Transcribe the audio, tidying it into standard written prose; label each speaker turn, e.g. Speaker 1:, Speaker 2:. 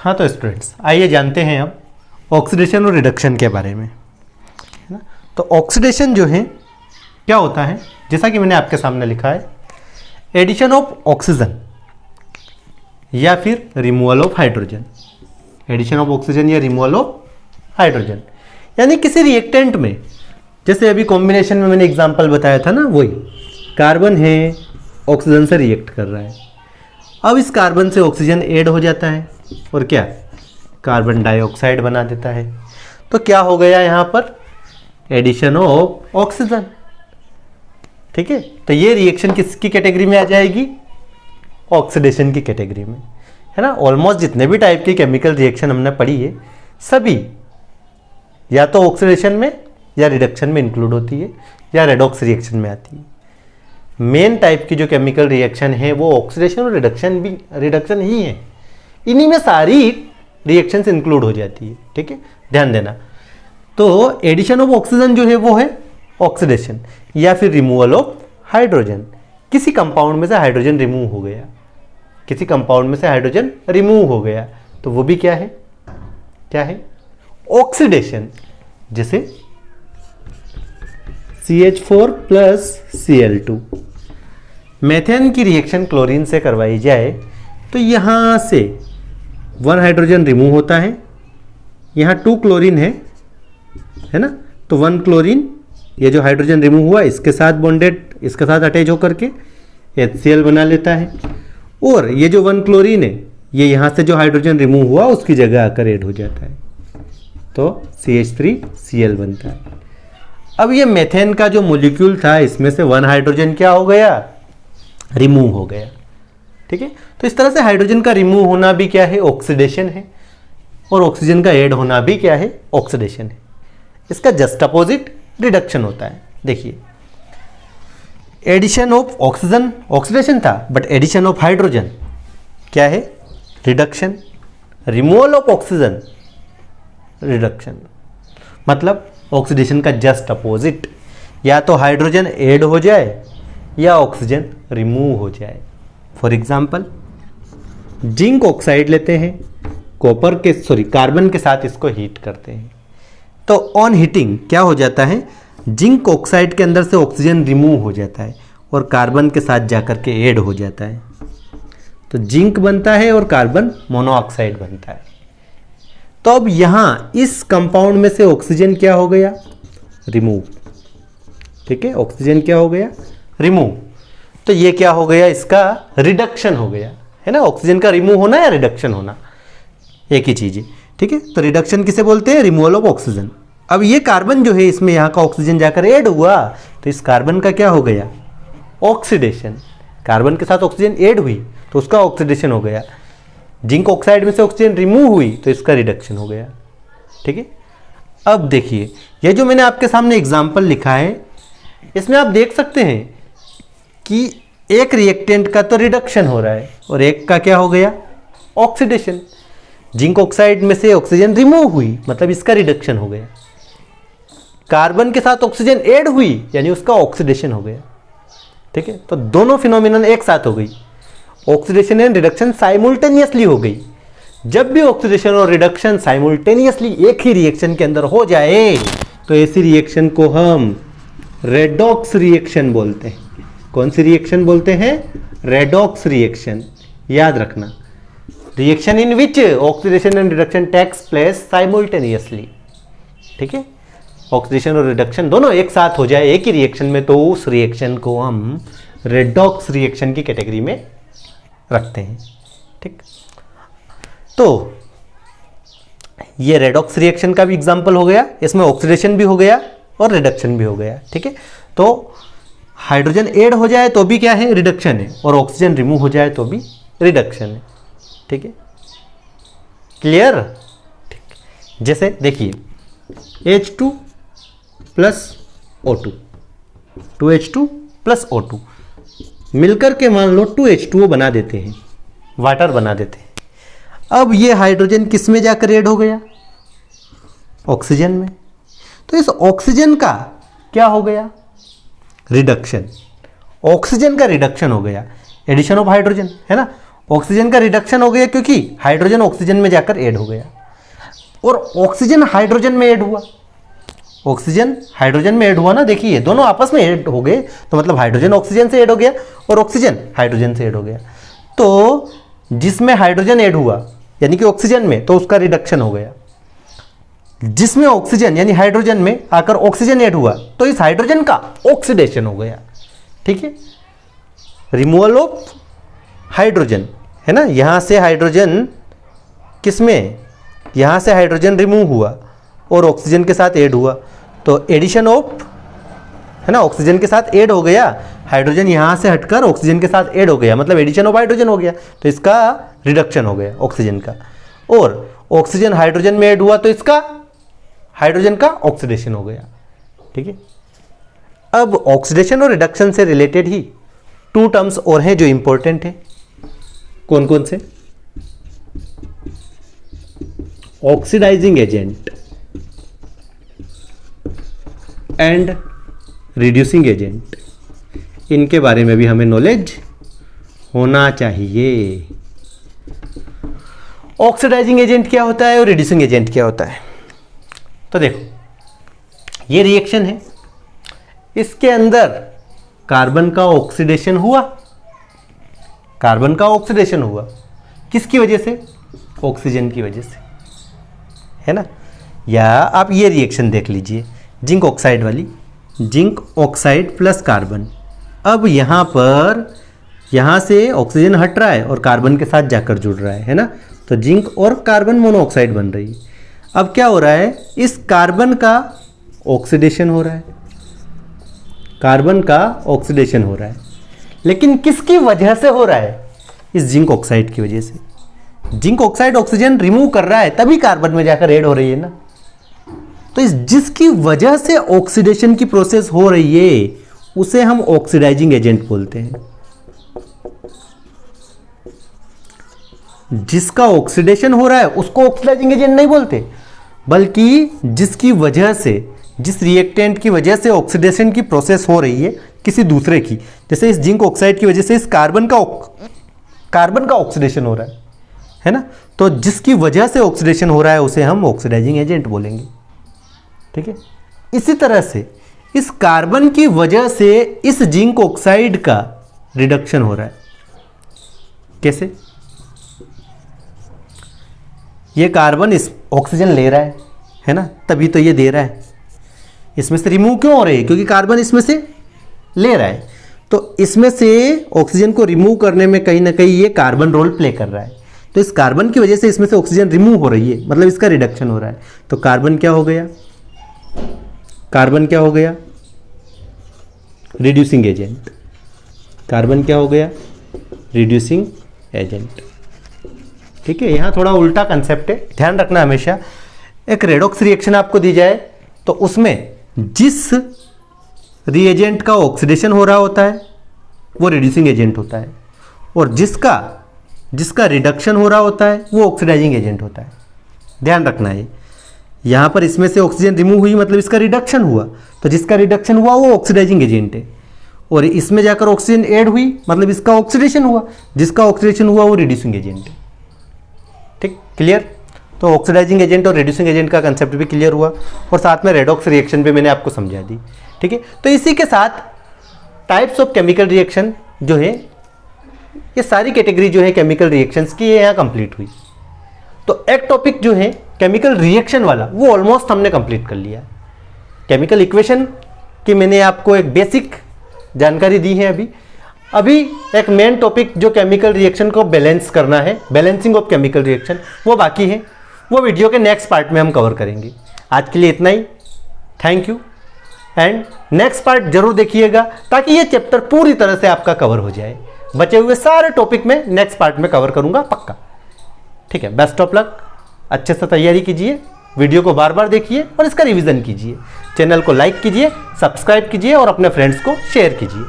Speaker 1: हाँ तो स्टूडेंट्स आइए जानते हैं अब ऑक्सीडेशन और रिडक्शन के बारे में, है ना। तो ऑक्सीडेशन जो है क्या होता है, जैसा कि मैंने आपके सामने लिखा है, एडिशन ऑफ ऑक्सीजन या फिर removal of hydrogen. Addition of oxygen या रिमूवल ऑफ हाइड्रोजन यानी किसी रिएक्टेंट में, जैसे अभी कॉम्बिनेशन में मैंने एग्जांपल बताया था ना, वही कार्बन है ऑक्सीजन से रिएक्ट कर रहा है। अब इस कार्बन से ऑक्सीजन ऐड हो जाता है और क्या कार्बन डाइऑक्साइड बना देता है। तो क्या हो गया यहाँ पर, एडिशन ऑफ ऑक्सीजन। ठीक है, तो ये रिएक्शन किसकी कैटेगरी में आ जाएगी, ऑक्सीडेशन की कैटेगरी में, है ना। ऑलमोस्ट जितने भी टाइप की केमिकल रिएक्शन हमने पढ़ी है सभी या तो ऑक्सीडेशन में या रिडक्शन में इंक्लूड होती है या रेडॉक्स रिएक्शन में आती है। मेन टाइप की जो केमिकल रिएक्शन है वो ऑक्सीडेशन और रिडक्शन ही है। इन्हीं में सारी रिएक्शंस इंक्लूड हो जाती है। ठीक है, ध्यान देना। तो एडिशन ऑफ ऑक्सीजन जो है वो है ऑक्सीडेशन या फिर रिमूवल ऑफ हाइड्रोजन। किसी कंपाउंड में से हाइड्रोजन रिमूव हो गया, किसी कंपाउंड में से हाइड्रोजन रिमूव हो गया, तो वो भी क्या है, क्या है, ऑक्सीडेशन। जैसे CH4 प्लस Cl2, मेथेन की रिएक्शन क्लोरीन से करवाई जाए तो यहां से 1 हाइड्रोजन रिमूव होता है, यहां 2 क्लोरीन है ना। तो 1 क्लोरीन, ये जो हाइड्रोजन रिमूव हुआ इसके साथ बॉन्डेड, इसके साथ अटैच होकर के HCl बना लेता है, और ये जो 1 क्लोरीन है ये यहां से जो हाइड्रोजन रिमूव हुआ उसकी जगह आकर ऐड हो जाता है, तो CH3Cl बनता है। अब ये मेथेन का जो मॉलिक्यूल था इसमें से 1 हाइड्रोजन क्या हो गया, रिमूव हो गया। ठीक है, तो इस तरह से हाइड्रोजन का रिमूव होना भी क्या है, ऑक्सीडेशन है, और ऑक्सीजन का ऐड होना भी क्या है, ऑक्सीडेशन है। इसका जस्ट अपोजिट रिडक्शन होता है। देखिए, एडिशन ऑफ ऑक्सीजन ऑक्सीडेशन था, बट एडिशन ऑफ हाइड्रोजन क्या है, reduction. Removal of oxygen reduction, मतलब ऑक्सीडेशन का जस्ट अपोजिट, या तो हाइड्रोजन ऐड हो जाए या ऑक्सीजन रिमूव हो जाए। फॉर एग्जांपल जिंक ऑक्साइड लेते हैं, कार्बन के साथ इसको हीट करते हैं, तो ऑन हीटिंग क्या हो जाता है, जिंक ऑक्साइड के अंदर से ऑक्सीजन रिमूव हो जाता है और कार्बन के साथ जाकर के ऐड हो जाता है, तो जिंक बनता है और कार्बन मोनोऑक्साइड बनता है। तो अब यहां इस कंपाउंड में से ऑक्सीजन क्या हो गया, रिमूव। ठीक है, ऑक्सीजन क्या हो गया, रिमूव। तो ये क्या हो गया, इसका रिडक्शन हो गया, है ना। ऑक्सीजन का रिमूव होना या रिडक्शन होना एक ही चीज है। ठीक है, तो रिडक्शन किसे बोलते हैं, रिमूवल ऑफ ऑक्सीजन। अब ये कार्बन जो है इसमें यहाँ का ऑक्सीजन जाकर ऐड हुआ, तो इस कार्बन का क्या हो गया, ऑक्सीडेशन। कार्बन के साथ ऑक्सीजन ऐड हुई तो उसका ऑक्सीडेशन हो गया। जिंक ऑक्साइड में से ऑक्सीजन रिमूव हुई तो इसका रिडक्शन हो गया। ठीक है, अब देखिए ये जो मैंने आपके सामने एग्जाम्पल लिखा है इसमें आप देख सकते हैं कि एक रिएक्टेंट का तो रिडक्शन हो रहा है और एक का क्या हो गया, ऑक्सीडेशन। जिंक ऑक्साइड में से ऑक्सीजन रिमूव हुई मतलब इसका रिडक्शन हो गया, कार्बन के साथ ऑक्सीजन ऐड हुई यानी उसका ऑक्सीडेशन हो गया। ठीक है, तो दोनों फिनोमिनन एक साथ हो गई, ऑक्सीडेशन एंड रिडक्शन साइमल्टेनियसली हो गई। जब भी ऑक्सीडेशन और रिडक्शन साइमल्टेनियसली एक ही रिएक्शन के अंदर हो जाए तो ऐसी रिएक्शन को हम रेडॉक्स रिएक्शन बोलते हैं। कौन सी रिएक्शन बोलते हैं, रेडॉक्स रिएक्शन। याद रखना, reaction in which oxidation and reduction takes place simultaneously. ठीक है, ऑक्सीडेशन और रिडक्शन दोनों एक साथ हो जाए एक ही रिएक्शन में तो उस रिएक्शन को हम रेडॉक्स रिएक्शन की कैटेगरी में रखते हैं। ठीक, तो ये रेडॉक्स रिएक्शन का भी एग्जांपल हो गया, इसमें ऑक्सीडेशन भी हो गया और रिडक्शन भी हो गया। ठीक है, तो हाइड्रोजन ऐड हो जाए तो भी क्या है, रिडक्शन है, और ऑक्सीजन रिमूव हो जाए तो भी रिडक्शन है। ठीक है, क्लियर। ठीक, जैसे देखिए H2 plus O2, 2H2 plus O2 मिलकर के मान लो 2H2O बना देते हैं, वाटर बना देते हैं। अब ये हाइड्रोजन किस में जाकर ऐड हो गया, ऑक्सीजन में। तो इस ऑक्सीजन का क्या हो गया, रिडक्शन। ऑक्सीजन का रिडक्शन हो गया, एडिशन ऑफ हाइड्रोजन, है ना। ऑक्सीजन का रिडक्शन हो गया क्योंकि हाइड्रोजन ऑक्सीजन में जाकर ऐड हो गया, और ऑक्सीजन हाइड्रोजन में ऐड हुआ, ऑक्सीजन हाइड्रोजन में ऐड हुआ ना, देखिए दोनों आपस में ऐड हो गए, तो मतलब हाइड्रोजन ऑक्सीजन से ऐड हो गया और ऑक्सीजन हाइड्रोजन से ऐड हो गया। तो जिसमें हाइड्रोजन ऐड हुआ यानी कि ऑक्सीजन में, तो उसका रिडक्शन हो गया। जिसमें ऑक्सीजन यानी हाइड्रोजन में आकर ऑक्सीजन ऐड हुआ, तो इस हाइड्रोजन का ऑक्सीडेशन हो गया। ठीक है, रिमूवल ऑफ हाइड्रोजन है ना, यहां से हाइड्रोजन किसमें, यहां से हाइड्रोजन रिमूव हुआ और ऑक्सीजन के साथ ऐड हुआ, तो एडिशन ऑफ है ना, ऑक्सीजन के साथ ऐड हो गया, हाइड्रोजन यहां से हटकर ऑक्सीजन के साथ ऐड हो गया, मतलब एडिशन ऑफ हाइड्रोजन हो गया, तो इसका रिडक्शन हो गया ऑक्सीजन का। और ऑक्सीजन हाइड्रोजन में ऐड हुआ तो इसका हाइड्रोजन का ऑक्सीडेशन हो गया। ठीक है, अब ऑक्सीडेशन और रिडक्शन से रिलेटेड ही 2 टर्म्स और हैं जो इंपॉर्टेंट है। कौन कौन से? Oxidizing agent and reducing agent, इनके बारे में भी हमें नॉलेज होना चाहिए। ऑक्सीडाइजिंग एजेंट क्या होता है और रिड्यूसिंग एजेंट क्या होता है? तो देखो, ये रिएक्शन है, इसके अंदर कार्बन का ऑक्सीडेशन हुआ, कार्बन का ऑक्सीडेशन हुआ किसकी वजह से? ऑक्सीजन की वजह से, है ना। या आप ये रिएक्शन देख लीजिए, जिंक ऑक्साइड वाली, जिंक ऑक्साइड प्लस कार्बन। अब यहाँ पर, यहाँ से ऑक्सीजन हट रहा है और कार्बन के साथ जाकर जुड़ रहा है ना, तो जिंक और कार्बन मोनोऑक्साइड बन रही है। अब क्या हो रहा है, इस कार्बन का ऑक्सीडेशन हो रहा है, कार्बन का ऑक्सीडेशन हो रहा है, लेकिन किसकी वजह से हो रहा है? इस जिंक ऑक्साइड की वजह से। जिंक ऑक्साइड ऑक्सीजन रिमूव कर रहा है तभी कार्बन में जाकर ऐड हो रही है ना, तो इस जिसकी वजह से ऑक्सीडेशन की प्रोसेस हो रही है उसे हम ऑक्सीडाइजिंग एजेंट बोलते हैं। जिसका ऑक्सीडेशन हो रहा है उसको ऑक्सीडाइजिंग एजेंट नहीं बोलते, बल्कि जिसकी वजह से, जिस रिएक्टेंट की वजह से ऑक्सीडेशन की प्रोसेस हो रही है किसी दूसरे की, जैसे इस जिंक ऑक्साइड की वजह से इस कार्बन का ऑक्सीडेशन हो रहा है ना, तो जिसकी वजह से ऑक्सीडेशन हो रहा है उसे हम ऑक्सीडाइजिंग एजेंट बोलेंगे। ठीक है, इसी तरह से इस कार्बन की वजह से इस जिंक ऑक्साइड का रिडक्शन हो रहा है। कैसे? ये कार्बन इस ऑक्सीजन ले रहा है ना, तभी तो ये दे रहा है। इसमें से रिमूव क्यों हो रही है? क्योंकि कार्बन इसमें से ले रहा है, तो इसमें से ऑक्सीजन को रिमूव करने में कहीं ना कहीं ये कार्बन रोल प्ले कर रहा है। तो इस कार्बन की वजह से इसमें से ऑक्सीजन रिमूव हो रही है, मतलब इसका रिडक्शन हो रहा है। तो कार्बन क्या हो गया? कार्बन क्या हो गया? Reducing agent. कार्बन क्या हो गया? Reducing agent. ठीक है, यहाँ थोड़ा उल्टा कंसेप्ट है, ध्यान रखना हमेशा। एक रेडॉक्स रिएक्शन आपको दी जाए तो उसमें जिस रिएजेंट का ऑक्सीडेशन हो रहा होता है वो रिड्यूसिंग एजेंट होता है, और जिसका रिडक्शन हो रहा होता है वो ऑक्सीडाइजिंग एजेंट होता है। ध्यान रखना है। यहाँ पर इसमें से ऑक्सीजन रिमूव हुई मतलब इसका रिडक्शन हुआ, तो जिसका रिडक्शन हुआ वो ऑक्सीडाइजिंग एजेंट है, और इसमें जाकर ऑक्सीजन ऐड हुई मतलब इसका ऑक्सीडेशन हुआ, जिसका ऑक्सीडेशन हुआ वो रिड्यूसिंग एजेंट है। ठीक, क्लियर? तो ऑक्सीडाइजिंग एजेंट और रिड्यूसिंग एजेंट का कंसेप्ट भी क्लियर हुआ, और साथ में रेडॉक्स रिएक्शन भी मैंने आपको समझा दी। ठीक है, तो इसी के साथ टाइप्स ऑफ केमिकल रिएक्शन जो है, ये सारी कैटेगरी जो है केमिकल रिएक्शंस की, ये यहाँ कंप्लीट हुई। तो एक टॉपिक जो है केमिकल रिएक्शन वाला वो ऑलमोस्ट हमने कंप्लीट कर लिया। केमिकल इक्वेशन की मैंने आपको एक बेसिक जानकारी दी है। अभी एक मेन टॉपिक जो केमिकल रिएक्शन को बैलेंस करना है, बैलेंसिंग ऑफ केमिकल रिएक्शन, वो बाकी है। वो वीडियो के नेक्स्ट पार्ट में हम कवर करेंगे। आज के लिए इतना ही, thank you, and next part जरूर देखिएगा ताकि ये चैप्टर पूरी तरह से आपका कवर हो जाए। बचे हुए सारे टॉपिक में नेक्स्ट पार्ट में कवर करूंगा पक्का। ठीक है, बेस्ट ऑफ लक, अच्छे से तैयारी कीजिए, वीडियो को बार बार देखिए और इसका रिवीजन कीजिए। चैनल को लाइक कीजिए, सब्सक्राइब कीजिए और अपने फ्रेंड्स को शेयर कीजिए।